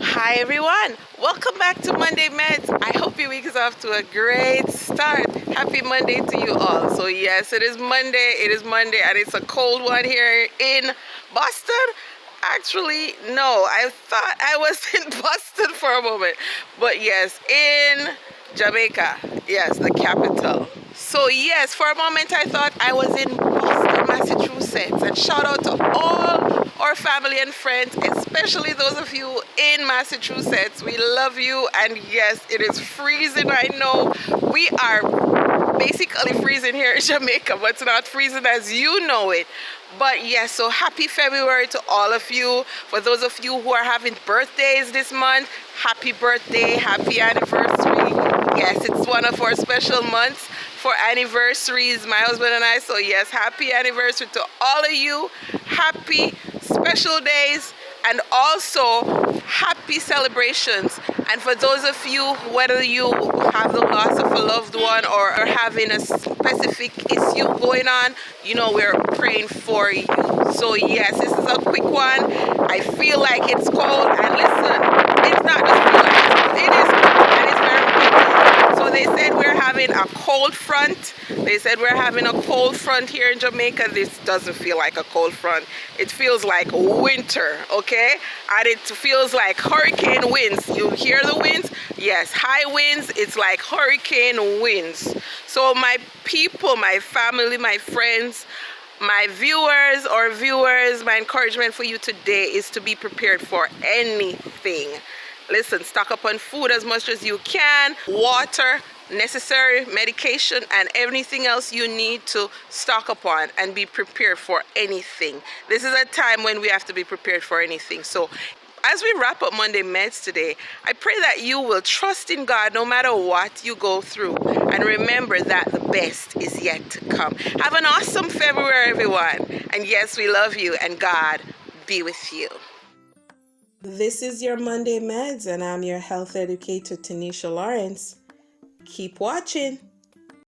Hi everyone, welcome back to Monday Medz. I hope your week is off to a great start. Happy Monday to you all. So yes, it is Monday and it's a cold one here in Boston. Actually, no, I thought I was in Boston for a moment, but yes, in Jamaica, yes, the capital. So yes, for a moment I thought I was in Boston, Massachusetts, and shout out to all our family and friends, especially those of you in Massachusetts. We love you, and yes, it is freezing. I know we are basically freezing here in Jamaica, but it's not freezing as you know it. But yes, so happy February to all of you. For those of you who are having birthdays this month, happy birthday, happy anniversary. Yes, it's one of our special months for anniversaries, my husband and I. So yes, happy anniversary to all of you. Happy special days, and also happy celebrations. And for those of you, whether you have the loss of a loved one or are having a specific issue going on, you know we're praying for you. So yes, this is a quick one. I feel like it's cold, and listen, it's not just feel like it is cold, and it's very windy. So they said we're having a cold front. They said we're having a cold front here in Jamaica. This doesn't feel like a cold front. It feels like winter, okay? And it feels like hurricane winds. You hear the winds? Yes, high winds. It's like hurricane winds. So my people, my family, my friends, my viewers, my encouragement for you today is to be prepared for anything. Listen, stock up on food as much as you can, water, necessary medication, and everything else you need to stock up on, and be prepared for anything. This is a time when we have to be prepared for anything. So as we wrap up Monday Meds today, I pray that you will trust in God no matter what you go through, and remember that the best is yet to come. Have an awesome February, everyone. And yes, we love you, and God be with you. This is your Monday Meds, and I'm your health educator, Tanisha Lawrence. Keep watching.